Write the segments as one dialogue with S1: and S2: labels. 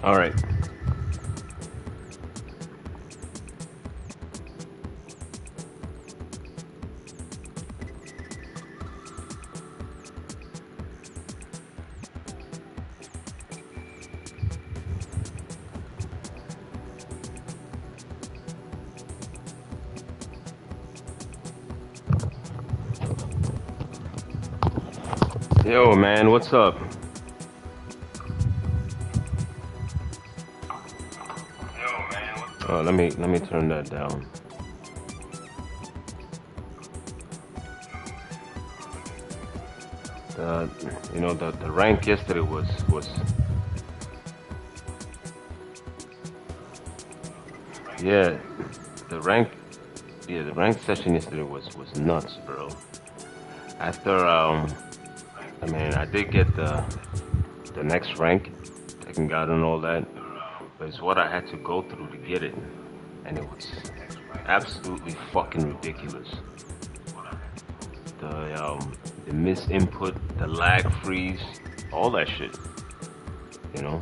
S1: All right. Yo, man, what's up? Oh, let me turn that down. The rank yesterday was yeah, the rank session yesterday was nuts, bro. After I mean, I did get the next rank, Tekken God and all that, but it's what I had to go through to get it, and it was absolutely fucking ridiculous. The misinput, the lag freeze, all that shit. You know,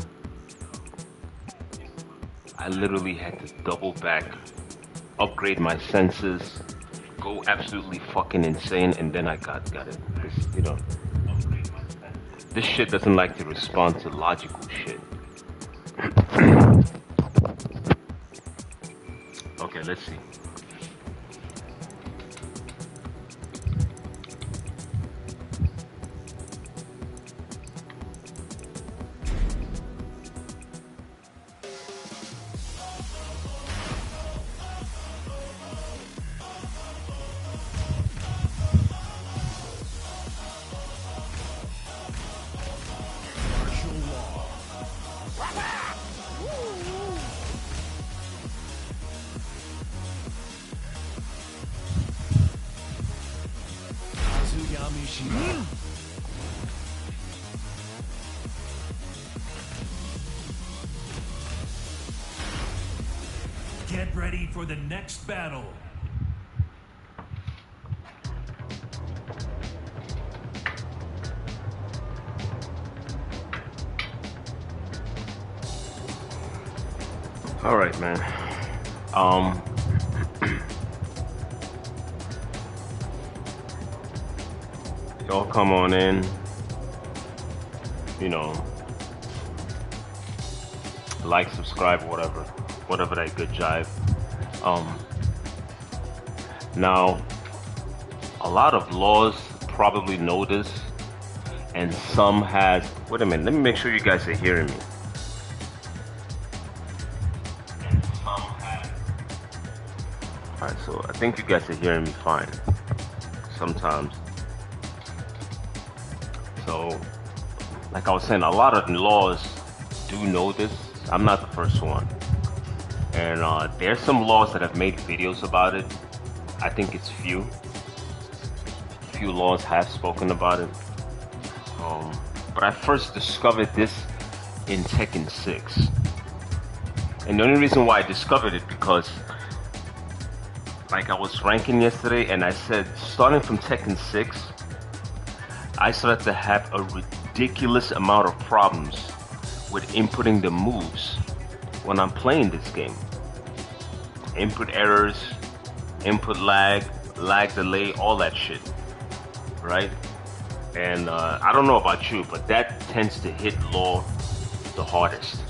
S1: I literally had to double back, upgrade my senses, go absolutely fucking insane, and then I got it. This shit doesn't like to respond to logical shit. Okay, let's see.
S2: Get ready for the next battle.
S1: All right, man. Y'all come on in. You know, like, subscribe, whatever that good jive. Now, a lot of laws probably know this, and some has. Wait a minute. Let me make sure you guys are hearing me. Alright, so I think you guys are hearing me fine. Sometimes. So, like I was saying, a lot of laws do know this. I'm not the first one. And there's some laws that have made videos about it. I think it's few. Few laws have spoken about it. But I first discovered this in Tekken 6. And the only reason why I discovered it because like I was ranking yesterday and I said starting from Tekken 6 I started to have a ridiculous amount of problems with inputting the moves when I'm playing this game. Input errors, input lag, lag delay, all that shit, right? And I don't know about you, but that tends to hit Law the hardest.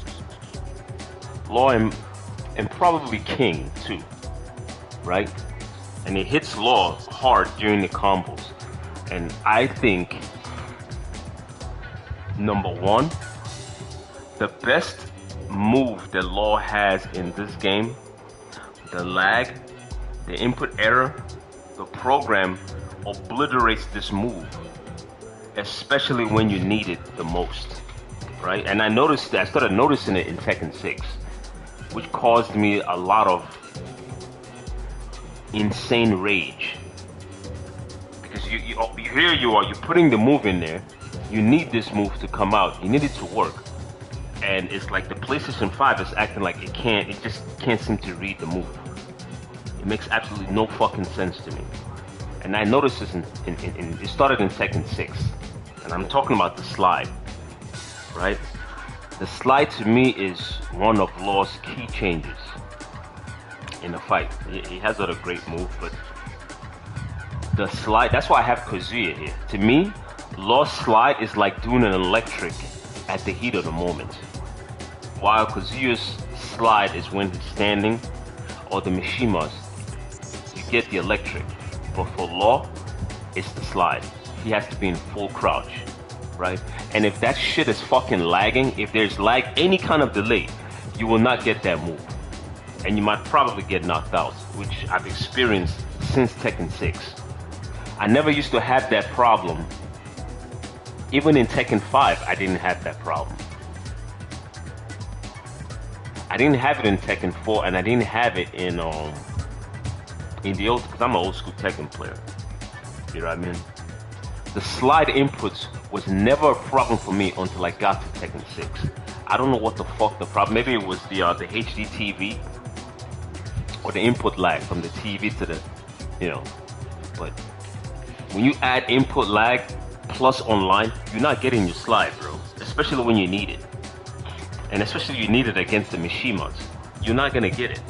S1: Law and probably King too, right? And it hits Law hard during the combos. And I think, number one, the best move that Law has in this game, the lag, the input error, the program obliterates this move, especially when you need it the most, right? And I started noticing it in Tekken 6, which caused me a lot of insane rage. Because here you are, you're putting the move in there, you need this move to come out, you need it to work. And it's like the PlayStation 5 is acting like it just can't seem to read the move. It makes absolutely no fucking sense to me. And I noticed this it started in Tekken 6. And I'm talking about the slide, right? The slide to me is one of Law's key changes in the fight. He has other great moves, but the slide, that's why I have Kazuya here. To me, Law's slide is like doing an electric at the heat of the moment. While Kazuya's slide is when he's standing, or the Mishimas, you get the electric. But for Law, it's the slide. He has to be in full crouch, right? And if that shit is fucking lagging, if there's any kind of delay, you will not get that move. And you might probably get knocked out, which I've experienced since Tekken 6. I never used to have that problem. Even in Tekken 5, I didn't have that problem. I didn't have it in Tekken 4, and I didn't have it in the old, because I'm an old school Tekken player. You know what I mean? The slide inputs was never a problem for me until I got to Tekken 6. I don't know what the fuck the problem. Maybe it was the HD TV or the input lag from the TV to the, But when you add input lag plus online, you're not getting your slide, bro. Especially when you need it, and especially you need it against the Mishimas. You're not gonna get it.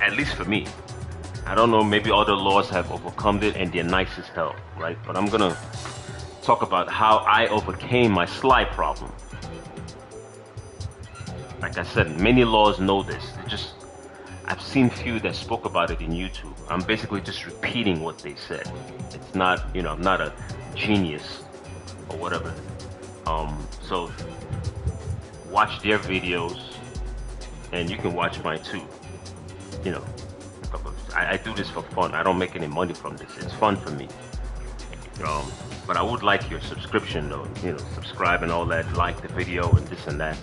S1: At least for me. I don't know, maybe other laws have overcome it and they're nice as hell, right? But I'm gonna talk about how I overcame my slide problem. Like I said, many laws know this. I've seen few that spoke about it in YouTube. I'm basically just repeating what they said. It's not, I'm not a genius or whatever. So watch their videos, and you can watch mine too. I do this for fun. I don't make any money from this. It's fun for me. But I would like your subscription though. Subscribe and all that. Like the video and this and that.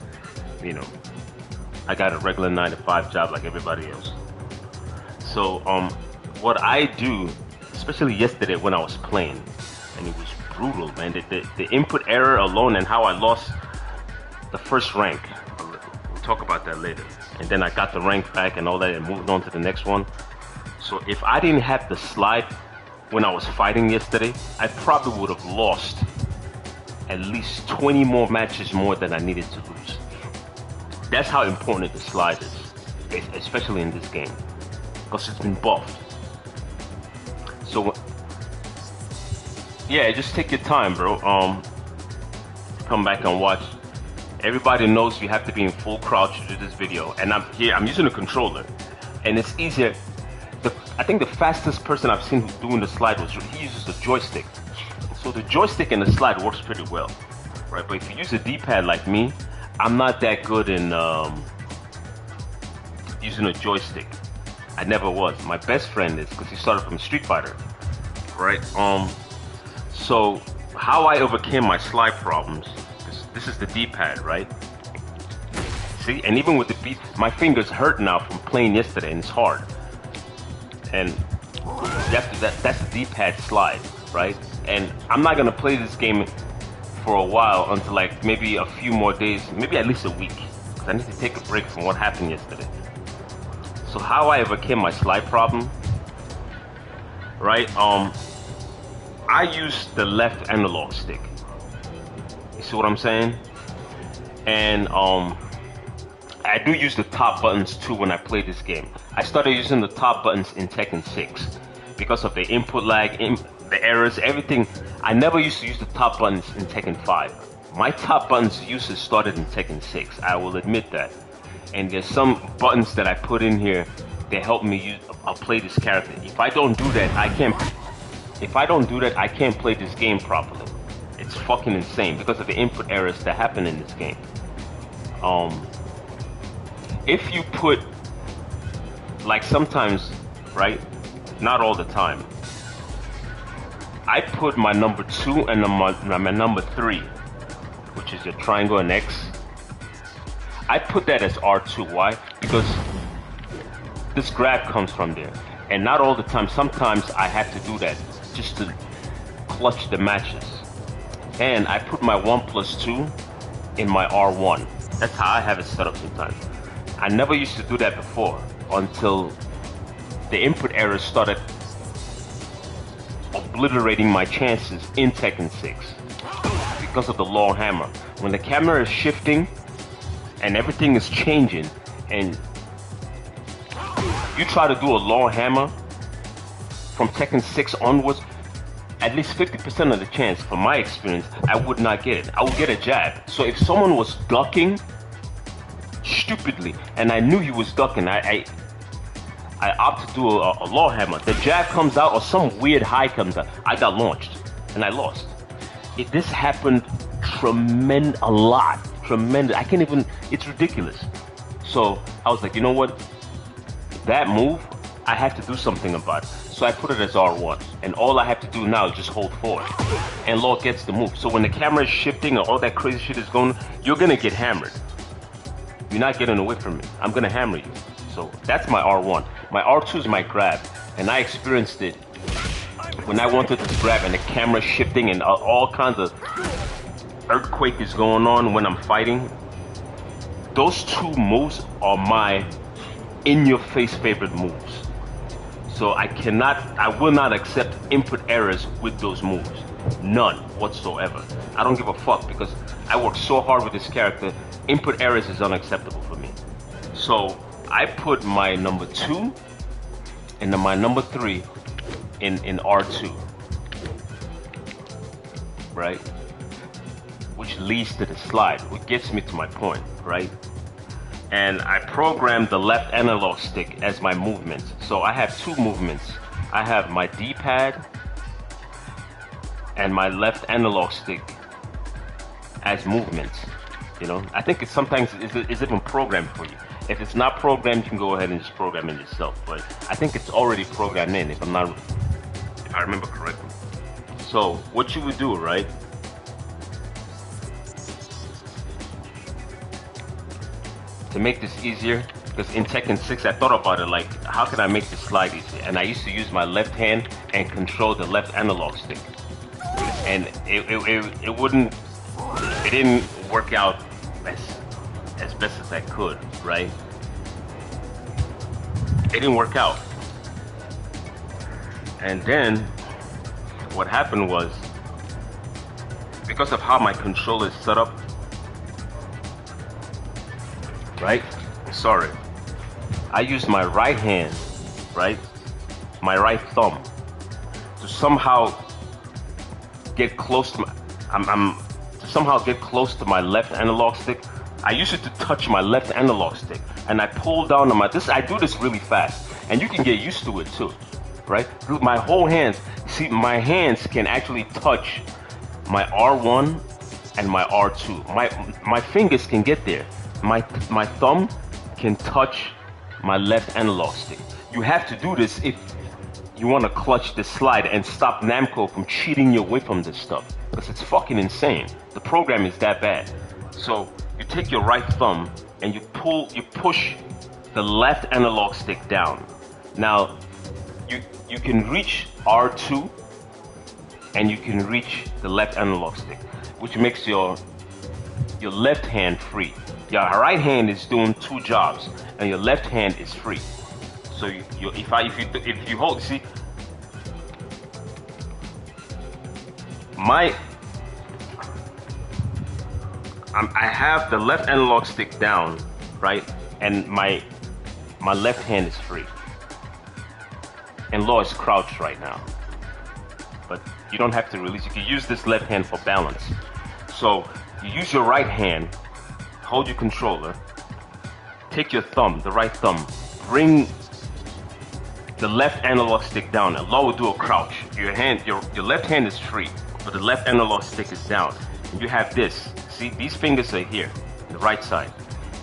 S1: I got a regular 9-to-5 job like everybody else. So what I do, especially yesterday when I was playing, and it was brutal, man. The input error alone and how I lost the first rank. We'll talk about that later. And then I got the rank back and all that and moved on to the next one. So if I didn't have the slide when I was fighting yesterday, I probably would have lost at least 20 more matches more than I needed to lose. That's how important the slide is, especially in this game, because it's been buffed. So yeah, just take your time, bro. Come back and watch. Everybody knows you have to be in full crouch to do this video, and I'm using a controller, and it's easier. I think the fastest person I've seen who's doing the slide he uses the joystick. So the joystick and the slide works pretty well, right? But if you use a D-pad like me, I'm not that good in using a joystick. I never was. My best friend is, because he started from Street Fighter, right? So how I overcame my slide problems, this is the D-pad, right? See, and even with the beat, my fingers hurt now from playing yesterday, and it's hard. And that's the D-pad slide, right? And I'm not gonna play this game for a while until like maybe a few more days, maybe at least a week, because I need to take a break from what happened yesterday. So how I overcame my slide problem, right? I use the left analog stick. You see what I'm saying? And I do use the top buttons too when I play this game. I started using the top buttons in Tekken 6 because of the input lag, the errors, everything. I never used to use the top buttons in Tekken 5. My top buttons usage started in Tekken 6. I will admit that. And there's some buttons that I put in here that help me play this character. If I don't do that, I can't. If I don't do that, I can't play this game properly. It's fucking insane because of the input errors that happen in this game. If you put like sometimes, right? Not all the time. I put my number 2 and my number 3, which is your triangle and X. I put that as R2. Why? Because this grab comes from there. And not all the time. Sometimes I have to do that just to clutch the matches. And I put my 1+2 in my R1. That's how I have it set up sometimes. I never used to do that before until the input errors started obliterating my chances in Tekken 6 because of the long hammer. When the camera is shifting and everything is changing and you try to do a long hammer from Tekken 6 onwards, at least 50% of the chance, from my experience, I would not get it. I would get a jab. So if someone was ducking stupidly and I knew he was ducking, I opt to do a law hammer. The jab comes out or some weird high comes out. I got launched and I lost. This happened a lot. Tremendous. I can't even, it's ridiculous. So I was like, you know what? That move, I have to do something about it. So I put it as R1. And all I have to do now is just hold forward. And law gets the move. So when the camera is shifting or all that crazy shit is going, you're going to get hammered. You're not getting away from me. I'm going to hammer you. So that's my R1. My R2 is my grab. And I experienced it when I wanted to grab and the camera shifting and all kinds of earthquake is going on when I'm fighting. Those two moves are my in-your-face favorite moves. So I will not accept input errors with those moves. None whatsoever. I don't give a fuck because I work so hard with this character. Input errors is unacceptable for me. So I put my number 2 and then my number 3 in R2. Right? Which leads to the slide, which gets me to my point, right? And I programmed the left analog stick as my movements. So I have 2 movements. I have my D-pad and my left analog stick as movements. You know, I think it's sometimes it's even programmed for you. If it's not programmed, you can go ahead and just program it yourself. But I think it's already programmed in, if I remember correctly. So what you would do, right? To make this easier, because in Tekken 6 I thought about it like, how can I make this slide easier? And I used to use my left hand and control the left analog stick. And it didn't work out as best as I could, right? It didn't work out. And then what happened was, because of how my controller is set up, right? Sorry. I used my right hand, right? My right thumb to somehow get close to my left analog stick. I used it to touch my left analog stick and I pull down on I do this really fast and you can get used to it too, right? My whole hands, see, my hands can actually touch my R1 and my R2. My fingers can get there. My thumb can touch my left analog stick. You have to do this if you want to clutch this slide and stop Namco from cheating you away from this stuff, because it's fucking insane. The program is that bad. So you take your right thumb and you push the left analog stick down. Now you can reach R2 and you can reach the left analog stick, which makes your left hand free. Your right hand is doing 2 jobs, and your left hand is free. So if you hold, see, I have the left analog stick down, right, and my left hand is free. And Law is crouched right now, but you don't have to release. You can use this left hand for balance. So you use your right hand. Hold your controller, take your thumb, the right thumb, bring the left analog stick down, and Law will do a crouch. Your left hand is free, but the left analog stick is down. And you have this, see, these fingers are here, the right side.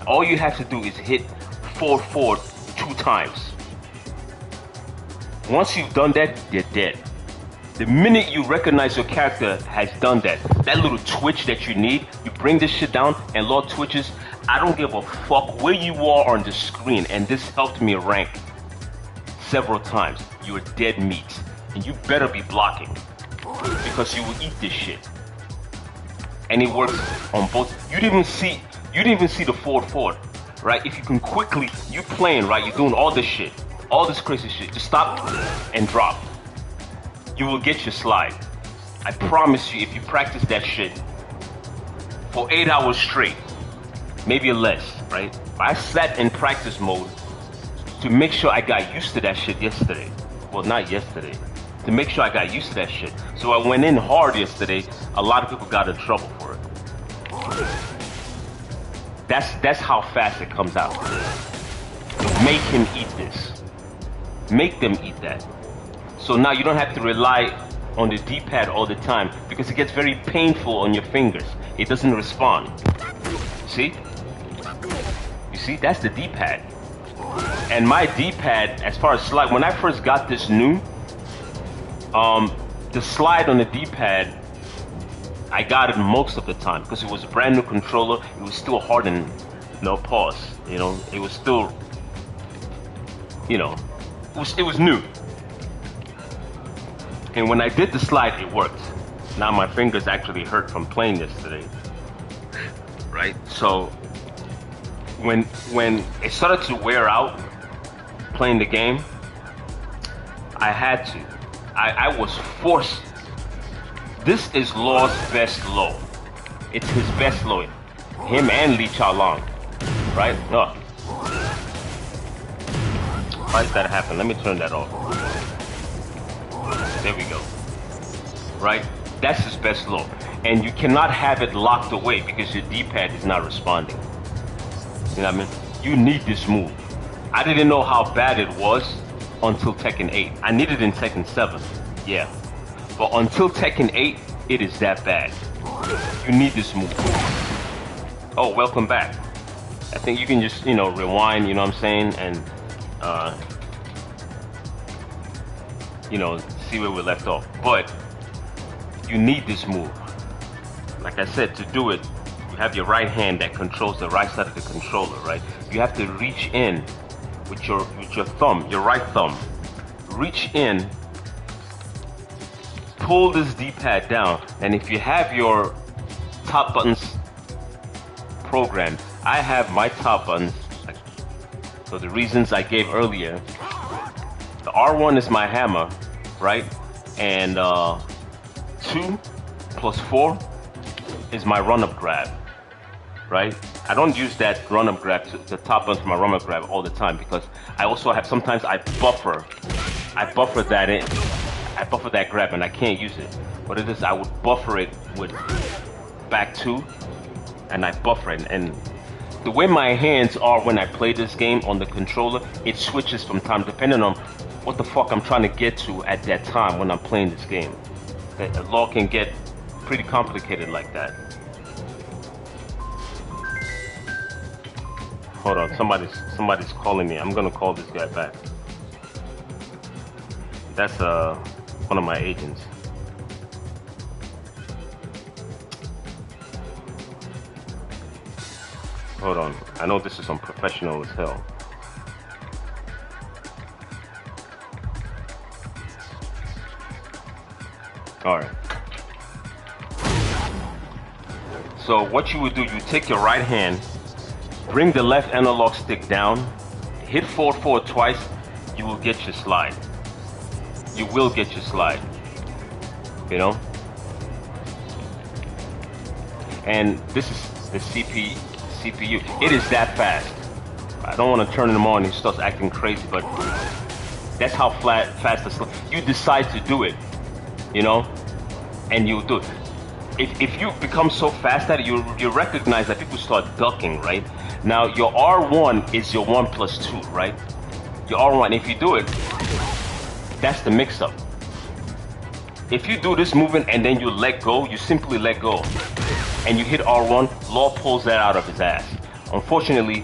S1: All you have to do is hit forward 2 times. Once you've done that, you're dead. The minute you recognize your character has done that, that little twitch that you need, you bring this shit down and Lord twitches. I don't give a fuck where you are on the screen, and this helped me rank several times. You're dead meat, and you better be blocking because you will eat this shit. And it works on both. You didn't even see the forward, right? If you can quickly, you playing, right? You're doing all this shit, all this crazy shit. Just stop and drop. You will get your slide. I promise you, if you practice that shit for 8 hours straight, maybe less, right? I sat in practice mode to make sure I got used to that shit yesterday. Well, not yesterday. To make sure I got used to that shit. So I went in hard yesterday. A lot of people got in trouble for it. That's how fast it comes out. Make him eat this. Make them eat that. So now you don't have to rely on the D-pad all the time because it gets very painful on your fingers. It doesn't respond. See? You see? That's the D-pad. And my D-pad, as far as slide, when I first got this new, the slide on the D-pad, I got it most of the time because it was a brand new controller. It was still hardened. No pause. You know, it was still, you know, it was new. And when I did the slide, it worked. Now my fingers actually hurt from playing yesterday. Right? So when it started to wear out playing the game, I had to. I was forced. This is Law's best low. It's his best low. Him and Lee Cha Long. Right? Oh. Why did that happen? Let me turn that off. There we go. Right? That's his best low. And you cannot have it locked away because your D-pad is not responding. You know what I mean? You need this move. I didn't know how bad it was until Tekken 8. I needed it in Tekken 7. Yeah. But until Tekken 8, it is that bad. You need this move. Oh, welcome back. I think you can just, you know, rewind, you know what I'm saying? And, you know, see where we left off. But you need this move. Like I said, to do it, you have your right hand that controls the right side of the controller, right? You have to reach in with your thumb, your right thumb. Reach in, pull this D-pad down, and if you have your top buttons programmed, I have my top buttons, for the reasons I gave earlier. The R1 is my hammer, right? And 2 plus 4 is my run-up grab, right? I don't use that run-up grab, the top button for my run-up grab all the time because I also have, sometimes I buffer that in. I buffer that grab and I can't use it. What it is, I would buffer it with back 2 and I buffer it. And the way my hands are when I play this game on the controller, it switches from time depending on what the fuck I'm trying to get to at that time when I'm playing this game. The law can get pretty complicated like that. Hold on, somebody's calling me. I'm gonna call this guy back. That's one of my agents. Hold on, I know this is unprofessional as hell. Alright. So what you would do, you take your right hand, bring the left analog stick down, hit forward twice, you will get your slide. You will get your slide. You know? And this is the CPU. It is that fast. I don't want to turn him on, he starts acting crazy, but that's how fast the slide. You decide to do it, you know? And you do it. If you become so fast at it, you recognize that people start ducking, right? Now, your R1 is your 1 plus 2, right? Your R1, if you do it, that's the mix-up. If you do this movement and then you let go, you simply let go, and you hit R1, Law pulls that out of his ass. Unfortunately,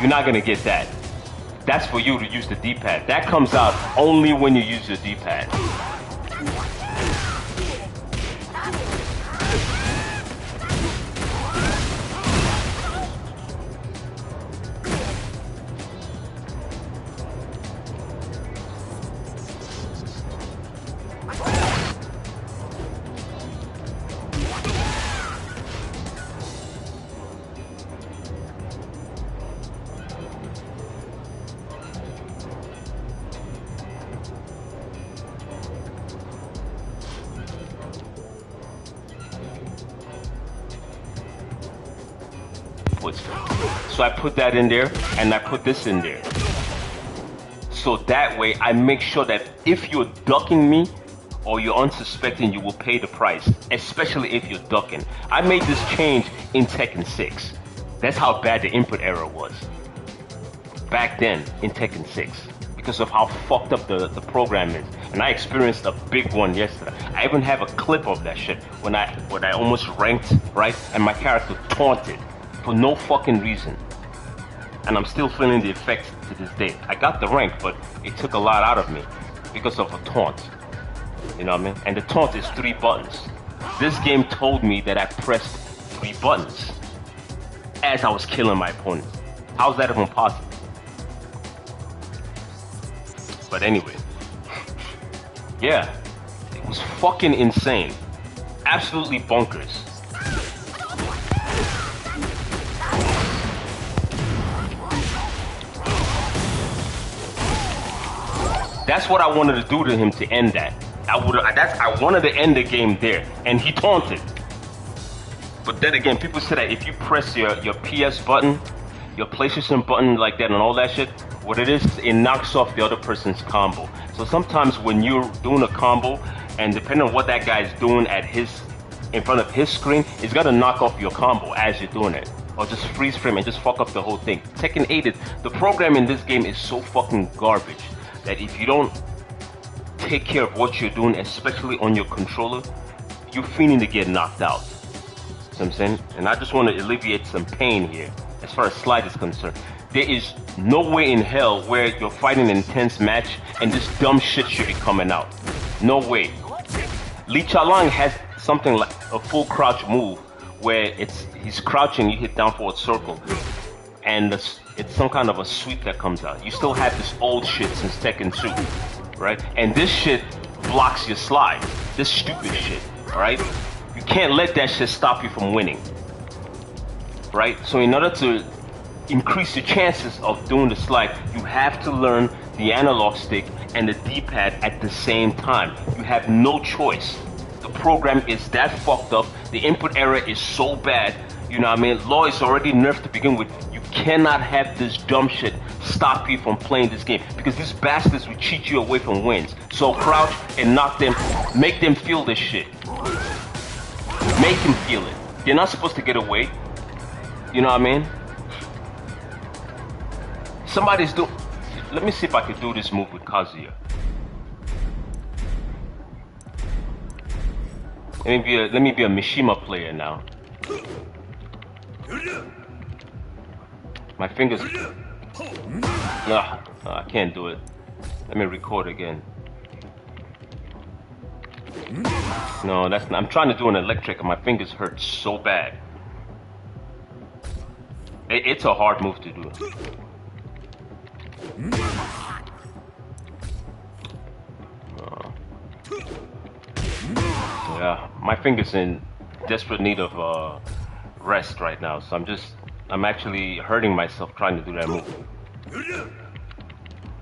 S1: you're not gonna get that. That's for you to use the D-pad. That comes out only when you use your D-pad. So I put that in there, and I put this in there. So that way, I make sure that if you're ducking me, or you're unsuspecting, you will pay the price, especially if you're ducking. I made this change in Tekken 6. That's how bad the input error was. Back then, in Tekken 6. Because of how fucked up the program is. And I experienced a big one yesterday. I even have a clip of that shit when I almost ranked, right? And my character taunted for no fucking reason. And I'm still feeling the effects to this day. I got the rank, but it took a lot out of me because of a taunt. You know what I mean? And the taunt is 3 buttons. This game told me that I pressed 3 buttons as I was killing my opponent. How's that even possible? But anyway, yeah, it was fucking insane. Absolutely bonkers. That's what I wanted to do to him to end that. I wanted to end the game there, and he taunted. But then again, people say that if you press your PS button, your PlayStation button like that and all that shit, what it is, it knocks off the other person's combo. So sometimes when you're doing a combo, and depending on what that guy is doing in front of his screen, it's gonna knock off your combo as you're doing it. Or just freeze frame and just fuck up the whole thing. Tekken 8, the program in this game is so fucking garbage that if you don't take care of what you're doing, especially on your controller, you're feeling to get knocked out. You know what I'm saying? And I just want to alleviate some pain here as far as Slide is concerned. There is no way in hell where you're fighting an intense match and this dumb shit should be coming out. No way. Li Chalang has something like a full crouch move where he's crouching, you hit down forward circle, and it's some kind of a sweep that comes out. You still have this old shit since Tekken 2, right? And this shit blocks your slide. This stupid shit, right? You can't let that shit stop you from winning, right? So in order to increase your chances of doing the slide, you have to learn the analog stick and the D-pad at the same time. You have no choice. The program is that fucked up. The input error is so bad. You know what I mean? Law is already nerfed to begin with. You cannot have this dumb shit stop you from playing this game, because these bastards will cheat you away from wins. So crouch and knock them, make them feel this shit. Make them feel it. They're not supposed to get away. You know what I mean? Somebody's doing... Let me see if I can do this move with Kazuya. Let me be a Mishima player now. My fingers... No, I can't do it. Let me record again. No, that's not... I'm trying to do an electric and my fingers hurt so bad. It's a hard move to do. Yeah, my fingers in desperate need of rest right now, so I'm actually hurting myself trying to do that move.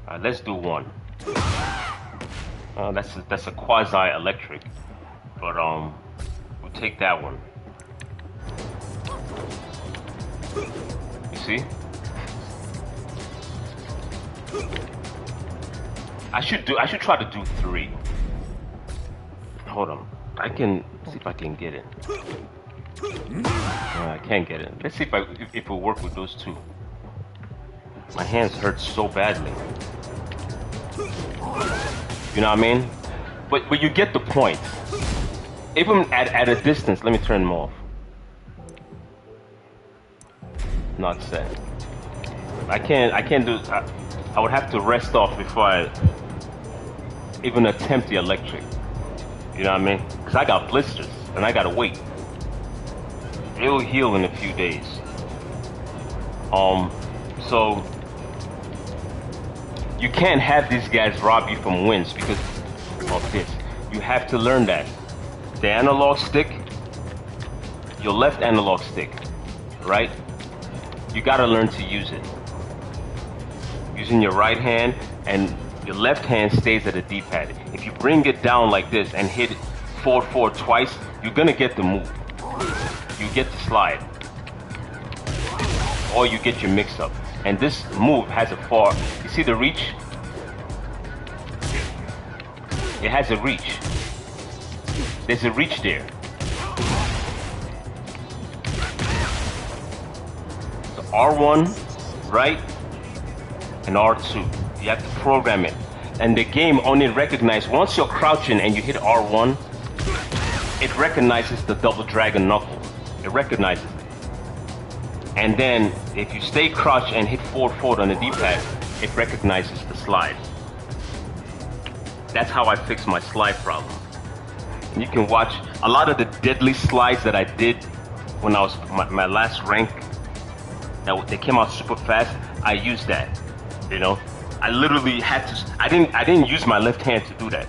S1: Alright, let's do one. That's a quasi-electric, but we'll take that one. You see? I should try to do 3. Hold on. I can see if I can get it. I can't get it. Let's see if it will work with those 2. My hands hurt so badly. You know what I mean? But you get the point. Even at a distance, let me turn them off. Not set. I can't do. I would have to rest off before I even attempt the electric. You know what I mean? Because I got blisters and I gotta wait. It'll heal in a few days. So you can't have these guys rob you from wins because of this. You have to learn that. The analog stick, your left analog stick, right? You gotta learn to use it. Using your right hand and your left hand stays at the D-pad. If you bring it down like this and hit forward, forward twice, you're gonna get the move. You get the slide. Or you get your mix up. And this move has a far, you see the reach? It has a reach. There's a reach there. So R1, right? And R2. You have to program it. And the game only recognizes, once you're crouching and you hit R1, it recognizes the double dragon knuckle. It recognizes it. And then if you stay crouched and hit forward on the D-pad, it recognizes the slide. That's how I fix my slide problem. And you can watch a lot of the deadly slides that I did when I was my last rank. They came out super fast. I used that, you know. I literally had to. I didn't use my left hand to do that.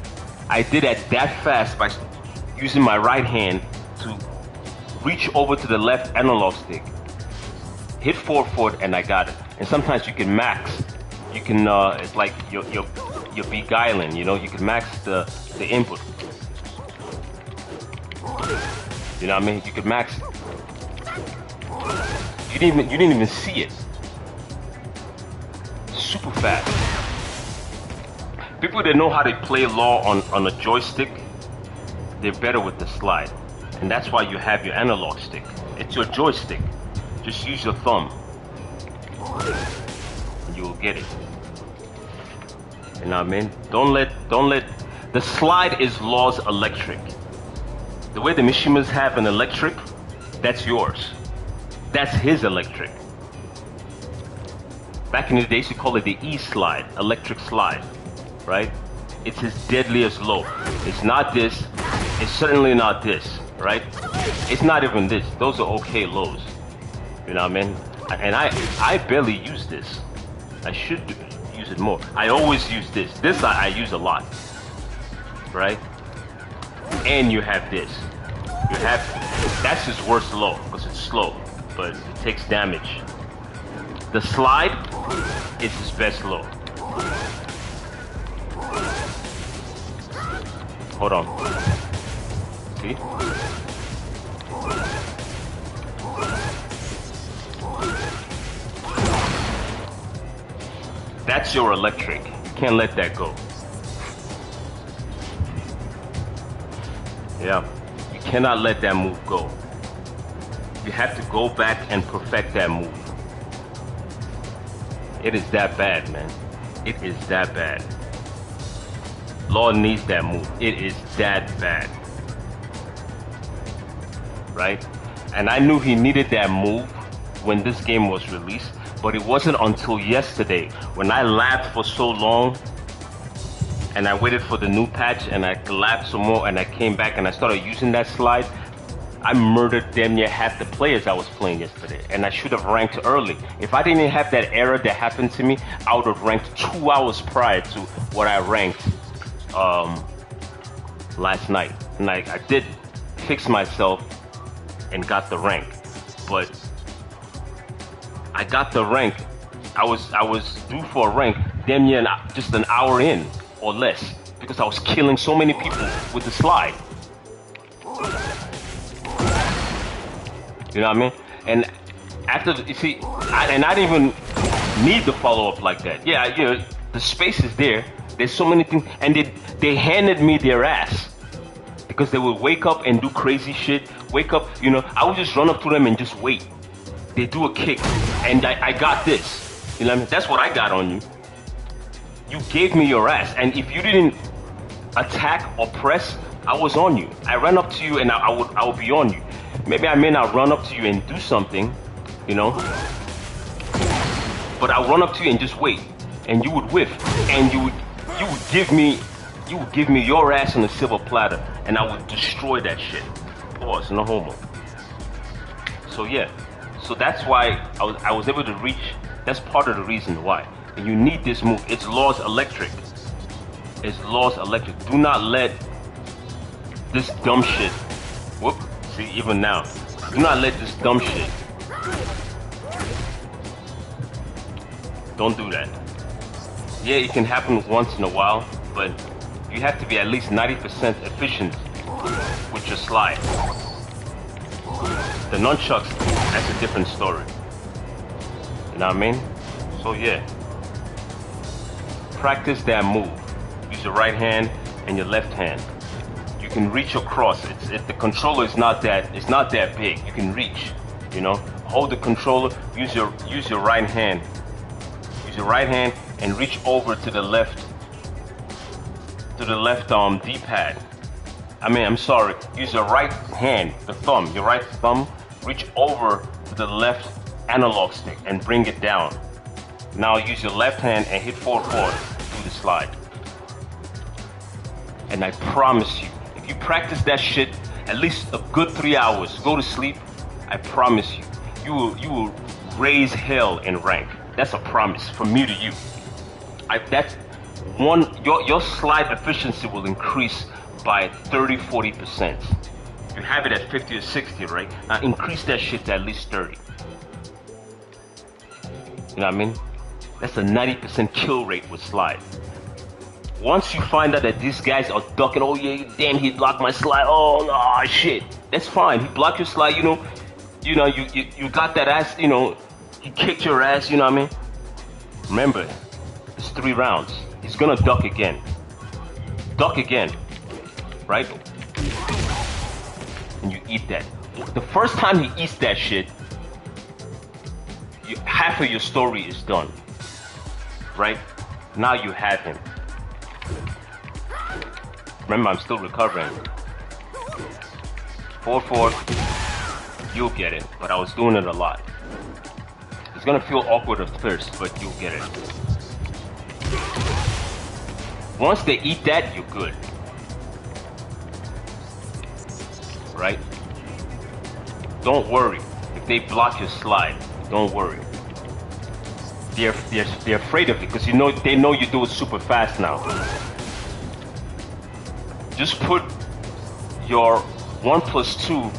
S1: I did it that fast by using my right hand to reach over to the left analog stick, hit forward, and I got it. And sometimes you can max. You can. It's like you're beguiling. You know, you can max the input. You know what I mean? You could max it. You didn't even see it. Super fast. People that know how to play Law on a joystick, they're better with the slide. And that's why you have your analog stick. It's your joystick. Just use your thumb. And you will get it. You know what I mean? Don't let the slide is Law's electric. The way the Mishimas have an electric, that's yours. That's his electric. Back in the days, you call it the E slide, electric slide, right? It's his deadliest low. It's not this. It's certainly not this, right? It's not even this. Those are okay lows. You know what I mean? And I barely use this. I should use it more. I always use this. This I use a lot, right? And you have this. You have, that's his worst low because it's slow, but it takes damage. The slide is his best low. Hold on. See? That's your electric. You can't let that go. Yeah. You cannot let that move go. You have to go back and perfect that move. It is that bad, man. It is that bad. Law needs that move. It is that bad. Right? And I knew he needed that move when this game was released, but it wasn't until yesterday when I labbed for so long and I waited for the new patch and I labbed some more and I came back and I started using that slide. I murdered damn near half the players I was playing yesterday, and I should have ranked early. If I didn't have that error that happened to me, I would have ranked 2 hours prior to what I ranked last night. And I did fix myself and got the rank, but I got the rank. I was due for a rank damn near just an hour in or less because I was killing so many people with the slide. You know what I mean? And after, you see, I didn't even need the follow-up like that. Yeah, you know, the space is there. There's so many things. And they handed me their ass. Because they would wake up and do crazy shit. Wake up, you know, I would just run up to them and just wait. They do a kick. And I got this. You know what I mean? That's what I got on you. You gave me your ass. And if you didn't attack or press, I was on you. I ran up to you and I would be on you. Maybe I may not run up to you and do something, you know, but I'll run up to you and just wait. and you would whiff, and you would give me your ass on a silver platter, and I would destroy that shit. Pause, no homo. So yeah, so that's why I was able to reach. That's part of the reason why. And you need this move. It's Law's electric. It's Law's electric. Do not let this dumb shit. Whoop. See, even now. Do not let this dumb shit. Don't do that. Yeah, it can happen once in a while, but you have to be at least 90% efficient with your slide. The nunchucks, that's a different story. You know what I mean? So yeah. Practice that move. Use your right hand and your left hand. You can reach across. The controller is not that big. You can reach. You know, hold the controller. Use your right hand. Use your right hand and reach over to the left. D-pad. I'm sorry. Use your right hand, the thumb. Your right thumb. Reach over to the left analog stick and bring it down. Now use your left hand and hit forward through the slide. And I promise you, if you practice that shit at least a good 3 hours, go to sleep, I promise you, you will raise hell in rank. That's a promise from me to you. Your slide efficiency will increase by 30-40%. You have it at 50 or 60, right? Now increase that shit to at least 30. You know what I mean? That's a 90% kill rate with slide. Once you find out that these guys are ducking, oh yeah, damn, he blocked my slide. Oh no, shit. That's fine. He blocked your slide. You got that ass. He kicked your ass. You know what I mean? Remember, it's 3 rounds. He's gonna duck again. Duck again, right? And you eat that. The first time he eats that shit, half of your story is done, right? Now you have him. Remember, I'm still recovering. Forward. You'll get it, but I was doing it a lot. It's gonna feel awkward at first, but you'll get it. Once they eat that, you're good. Right? Don't worry if they block your slide. Don't worry. They're afraid of it because they know you do it super fast now. Just put your 1+2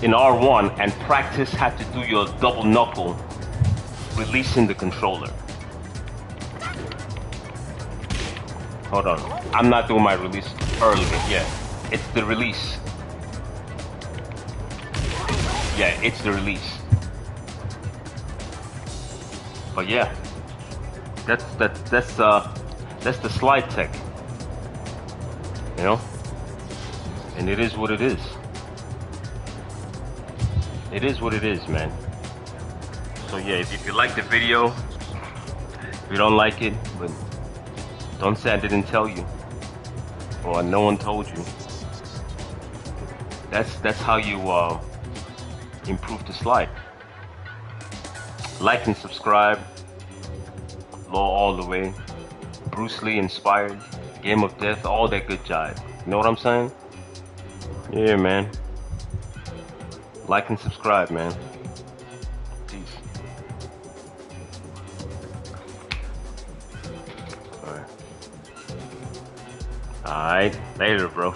S1: in R1 and practice how to do your double knuckle releasing the controller. Hold on. I'm not doing my release earlier. Yeah. It's the release. Yeah, it's the release. But yeah, that's the slide tech, you know, and it is what it is. It is what it is, man. So yeah, if you like the video, if you don't like it, but don't say I didn't tell you, or no one told you. That's how you improve the slide. Like and subscribe. Law all the way. Bruce Lee inspired. Game of Death. All that good jive. You know what I'm saying? Yeah, man. Like and subscribe, man. Peace. Alright. Later, bro.